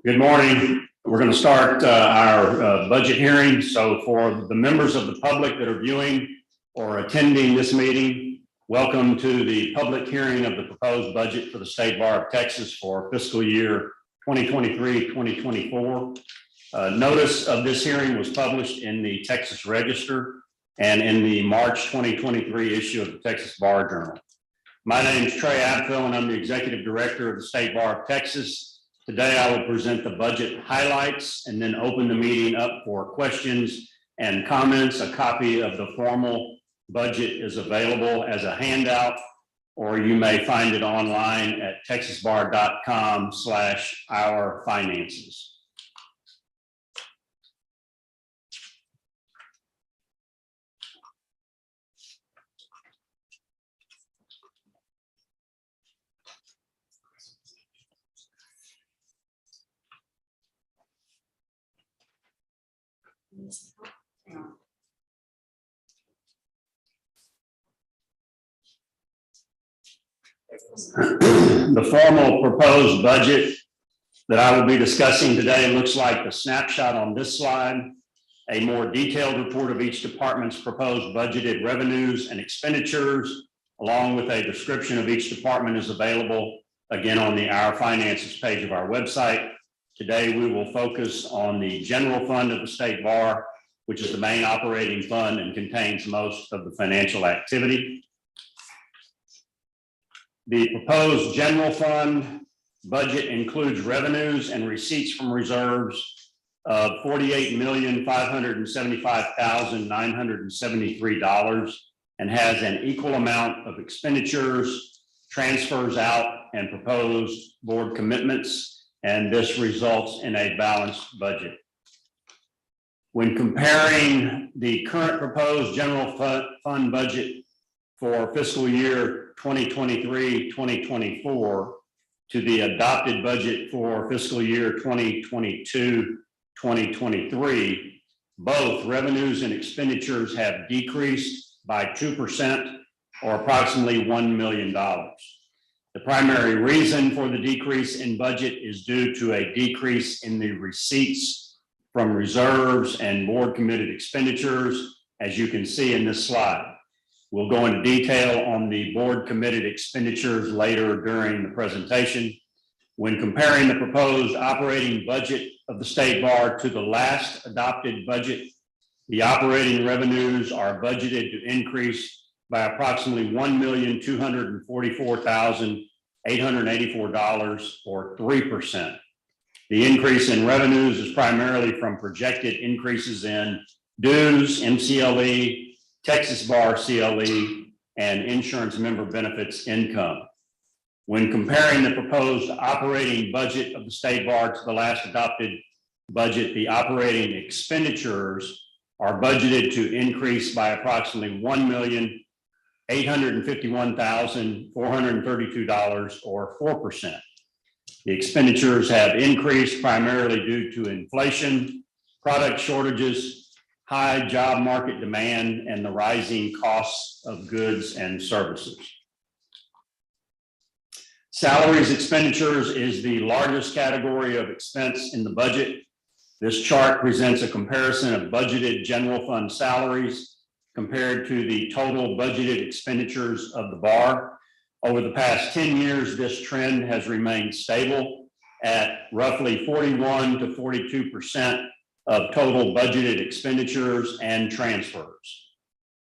Good morning. We're going to start our budget hearing. So for the members of the public that are viewing or attending this meeting, welcome to the public hearing of the proposed budget for the State Bar of Texas for fiscal year 2023-2024. Notice of this hearing was published in the Texas Register and in the March 2023 issue of the Texas Bar Journal. My name is Trey Abfill, and I'm the Executive Director of the State Bar of Texas. Today, I will present the budget highlights and then open the meeting up for questions and comments. A copy of the formal budget is available as a handout, or you may find it online at texasbar.com/ourfinances. The formal proposed budget that I will be discussing today looks like the snapshot on this slide. A more detailed report of each department's proposed budgeted revenues and expenditures, along with a description of each department, is available again on the Our Finances page of our website. Today, we will focus on the general fund of the State Bar, which is the main operating fund and contains most of the financial activity. The proposed general fund budget includes revenues and receipts from reserves of $48,575,973 and has an equal amount of expenditures, transfers out, and proposed board commitments, and this results in a balanced budget. When comparing the current proposed general fund budget for fiscal year 2023-2024 to the adopted budget for fiscal year 2022-2023, both revenues and expenditures have decreased by 2%, or approximately $1 million. The primary reason for the decrease in budget is due to a decrease in the receipts from reserves and board committed expenditures, as you can see in this slide. We'll go into detail on the board committed expenditures later during the presentation. When comparing the proposed operating budget of the State Bar to the last adopted budget, the operating revenues are budgeted to increase by approximately $1,244,884, or 3%. The increase in revenues is primarily from projected increases in dues, MCLE, Texas Bar CLE, and insurance member benefits income. When comparing the proposed operating budget of the State Bar to the last adopted budget, the operating expenditures are budgeted to increase by approximately $1,851,432, or 4%. The expenditures have increased primarily due to inflation, product shortages, high job market demand, and the rising costs of goods and services. Salaries expenditures is the largest category of expense in the budget. This chart presents a comparison of budgeted general fund salaries compared to the total budgeted expenditures of the bar. Over the past 10 years, this trend has remained stable at roughly 41 to 42% of total budgeted expenditures and transfers.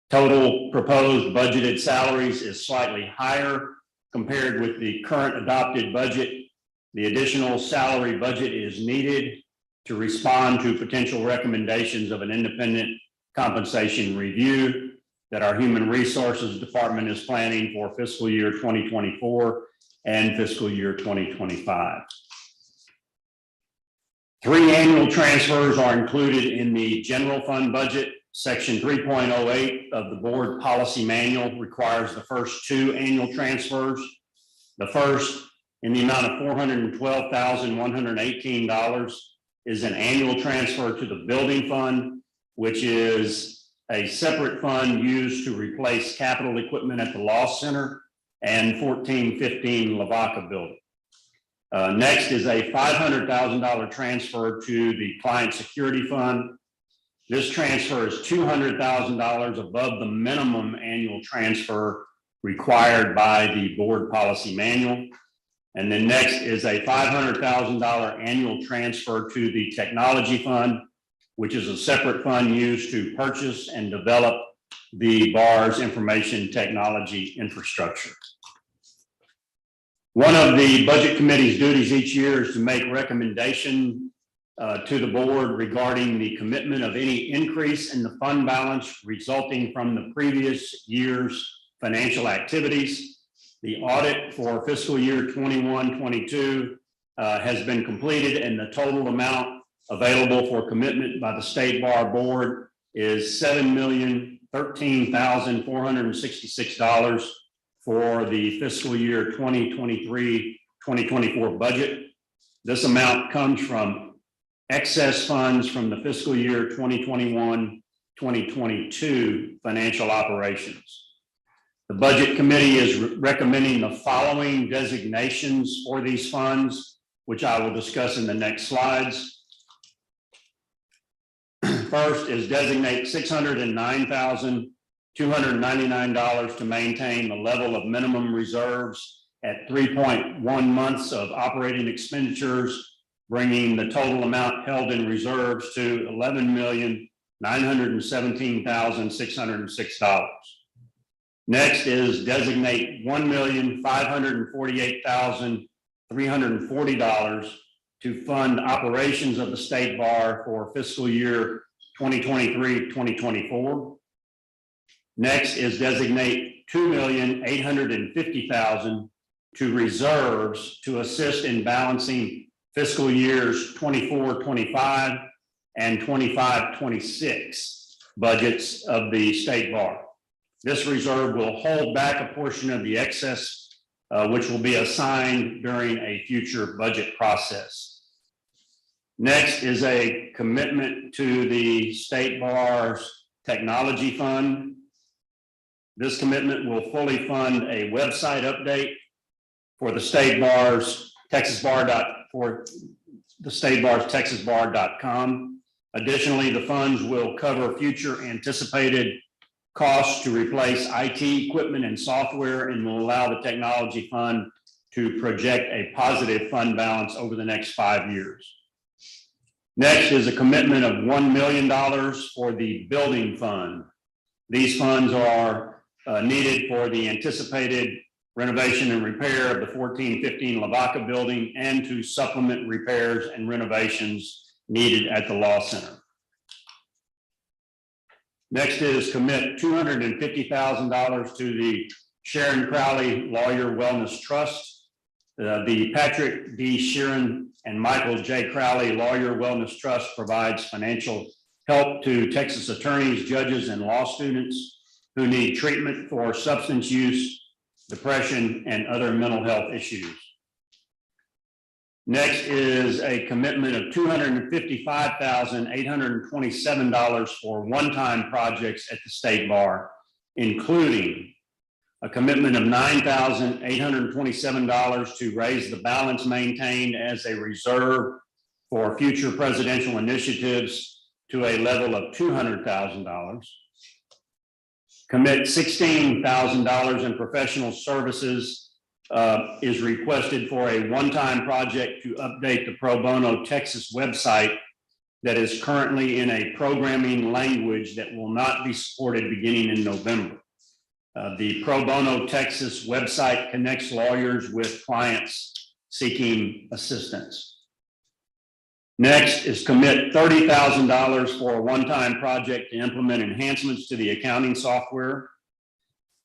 Total proposed budgeted salaries is slightly higher compared with the current adopted budget. The additional salary budget is needed to respond to potential recommendations of an independent compensation review that our Human Resources Department is planning for fiscal year 2024 and fiscal year 2025. 3 annual transfers are included in the general fund budget. Section 3.08 of the board policy manual requires the first 2 annual transfers. The first, in the amount of $412,118, is an annual transfer to the building fund, which is a separate fund used to replace capital equipment at the Law Center. and 1415 Lavaca building. Next is a $500,000 transfer to the Client Security Fund. This transfer is $200,000 above the minimum annual transfer required by the board policy manual. And then next is a $500,000 annual transfer to the Technology Fund, which is a separate fund used to purchase and develop the bar's information technology infrastructure. One of the Budget Committee's duties each year is to make recommendation to the board regarding the commitment of any increase in the fund balance resulting from the previous year's financial activities. The audit for fiscal year 21-22 has been completed, and the total amount available for commitment by the State Bar Board is $7,013,466 for the fiscal year 2023-2024 budget. This amount comes from excess funds from the fiscal year 2021-2022 financial operations. The Budget Committee is recommending the following designations for these funds, which I will discuss in the next slides. First is designate $609,299 to maintain the level of minimum reserves at 3.1 months of operating expenditures, bringing the total amount held in reserves to $11,917,606. Next is designate $1,548,340 to fund operations of the State Bar for fiscal year 2023-2024. Next is designate $2,850,000 to reserves to assist in balancing fiscal years 24-25 and 25-26 budgets of the State Bar. This reserve will hold back a portion of the excess, which will be assigned during a future budget process. Next is a commitment to the State Bar's Technology Fund. This commitment will fully fund a website update for the State Bar's TexasBar.com. Additionally, the funds will cover future anticipated costs to replace IT equipment and software, and will allow the Technology Fund to project a positive fund balance over the next 5 years. Next is a commitment of $1 million for the Building Fund. These funds are needed for the anticipated renovation and repair of the 1415 Lavaca building and to supplement repairs and renovations needed at the Law Center. Next is commit $250,000 to the Sharon Crowley Lawyer Wellness Trust. The Patrick D. Sheeran and Michael J. Crowley Lawyer Wellness Trust provides financial help to Texas attorneys, judges, and law students who need treatment for substance use, depression, and other mental health issues. Next is a commitment of $255,827 for one-time projects at the State Bar, including a commitment of $9,827 to raise the balance maintained as a reserve for future presidential initiatives to a level of $200,000. Commit $16,000 in professional services is requested for a one-time project to update the Pro Bono Texas website that is currently in a programming language that will not be supported beginning in November. The Pro Bono Texas website connects lawyers with clients seeking assistance. Next is commit $30,000 for a one-time project to implement enhancements to the accounting software.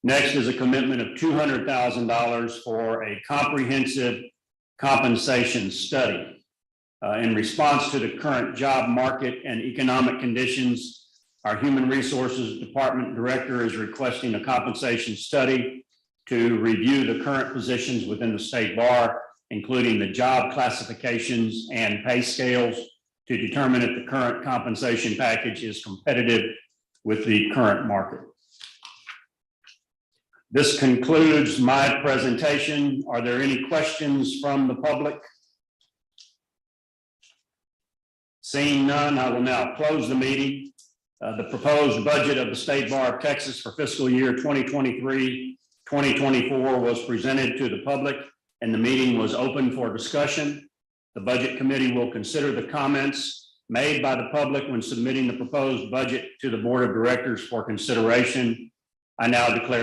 Next is a commitment of $200,000 for a comprehensive compensation study. In response to the current job market and economic conditions, our Human Resources Department Director is requesting a compensation study to review the current positions within the State Bar, including the job classifications and pay scales, to determine if the current compensation package is competitive with the current market. This concludes my presentation. Are there any questions from the public? Seeing none, I will now close the meeting. The proposed budget of the State Bar of Texas for fiscal year 2023-2024 was presented to the public, and the meeting was open for discussion. The Budget Committee will consider the comments made by the public when submitting the proposed budget to the Board of Directors for consideration. I now declare